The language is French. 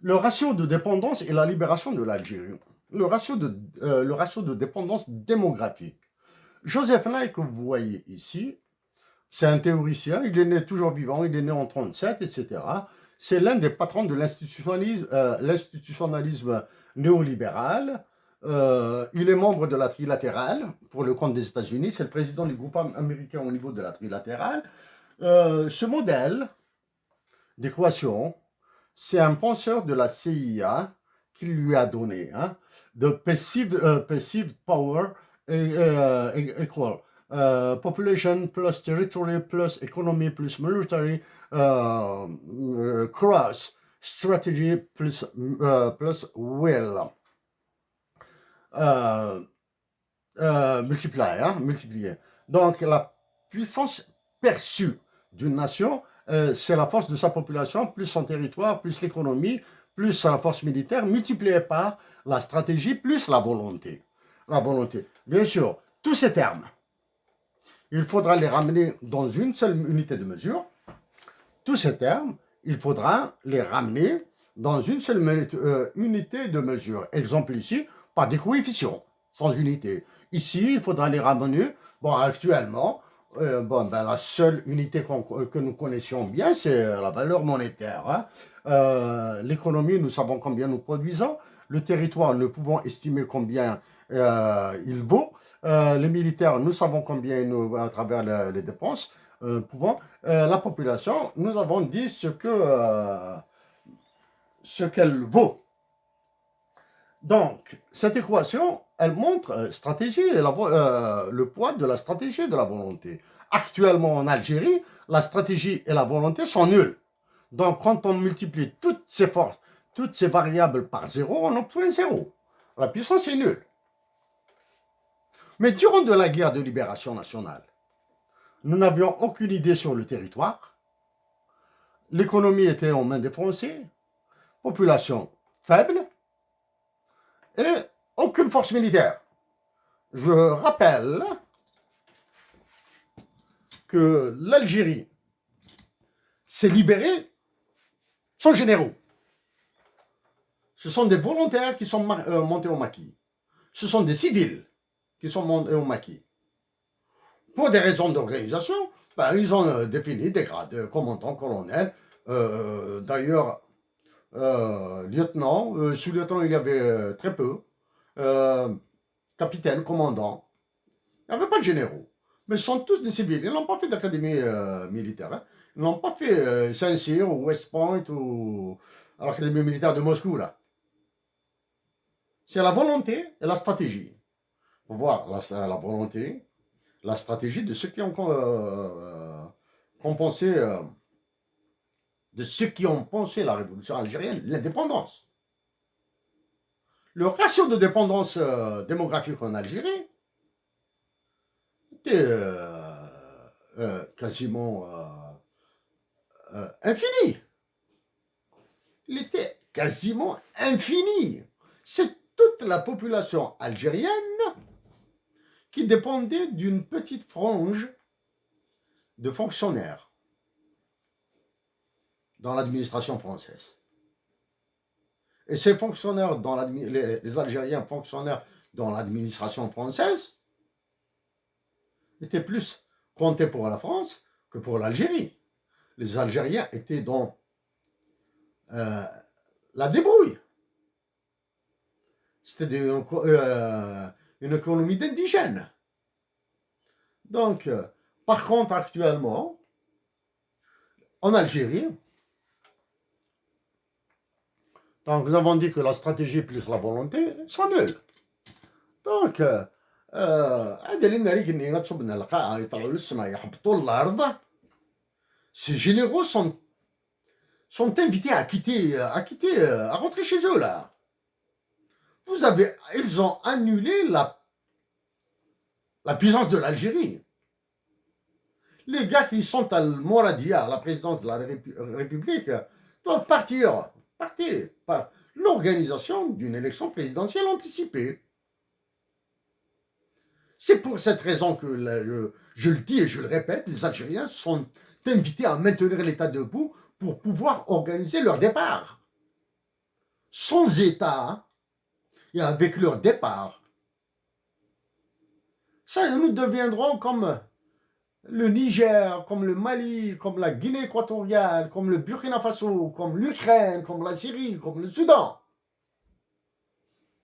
Le ratio de dépendance et la libération de l'Algérie. Le ratio de dépendance démographique. Joseph Nye, que vous voyez ici, c'est un théoricien, il est né toujours vivant, il est né en 1937, etc. C'est l'un des patrons de l'institutionnalisme néolibéral. Il est membre de la trilatérale pour le compte des États-Unis. C'est le président du groupe américain au niveau de la trilatérale. Ce modèle d'équation, c'est un penseur de la CIA qui lui a donné, hein, de perceived power equal population plus territory plus economy plus military cross strategy plus will euh, multiplier. Donc la puissance perçue d'une nation, c'est la force de sa population, plus son territoire, plus l'économie, plus la force militaire, multipliée par la stratégie, plus la volonté. La volonté. Bien sûr, tous ces termes, il faudra les ramener dans une seule unité de mesure. Tous ces termes, il faudra les ramener dans une seule unité de mesure. Exemple ici, par des coefficients, sans unité. Ici, il faudra les ramener, bon, actuellement, la seule unité que nous connaissions bien, c'est la valeur monétaire. Hein. L'économie, nous savons combien nous produisons. Le territoire, nous pouvons estimer combien il vaut. Les militaires, nous savons combien nous, à travers les dépenses. Pouvons. La population, nous avons dit ce qu'elle vaut. Donc, cette équation, elle montre le poids de la stratégie et de la volonté. Actuellement, en Algérie, la stratégie et la volonté sont nulles. Donc, quand on multiplie toutes ces forces, toutes ces variables par zéro, on obtient zéro. La puissance est nulle. Mais durant de la guerre de libération nationale, nous n'avions aucune idée sur le territoire. L'économie était en main des Français, population faible et aucune force militaire. Je rappelle que l'Algérie s'est libérée sans généraux. Ce sont des volontaires qui sont montés au maquis. Ce sont des civils qui sont montés au maquis. Pour des raisons d'organisation, ils ont défini des grades, commandant, colonel. D'ailleurs, lieutenant, sous-lieutenant, il y avait très peu. Capitaine, commandant. Il n'y avait pas de généraux. Mais ce sont tous des civils. Ils n'ont pas fait d'académie militaire. Hein. Ils n'ont pas fait Saint-Cyr ou West Point ou à l'académie militaire de Moscou. Là. C'est la volonté et la stratégie. Il faut voir la volonté, la stratégie de ceux qui ont compensé, de ceux qui ont pensé la révolution algérienne, l'indépendance. Le ratio de dépendance démographique en Algérie était quasiment infini. Il était quasiment infini. C'est toute la population algérienne qui dépendait d'une petite frange de fonctionnaires dans l'administration française. Et ces fonctionnaires, les Algériens fonctionnaires dans l'administration française, étaient plus comptés pour la France que pour l'Algérie. Les Algériens étaient dans la débrouille. C'était une économie d'indigènes. Donc, par contre, actuellement, en Algérie, donc nous avons dit que la stratégie plus la volonté sont nulles. Donc, ces généraux sont invités à rentrer chez eux là. Ils ont annulé la puissance de l'Algérie. Les gars qui sont à Moradia, à la présidence de la République, doivent partir par l'organisation d'une élection présidentielle anticipée. C'est pour cette raison que, je le dis et je le répète, les Algériens sont invités à maintenir l'État debout pour pouvoir organiser leur départ. sans État, et avec leur départ, ça, nous deviendrons comme le Niger, comme le Mali, comme la Guinée équatoriale, comme le Burkina Faso, comme l'Ukraine, comme la Syrie, comme le Soudan.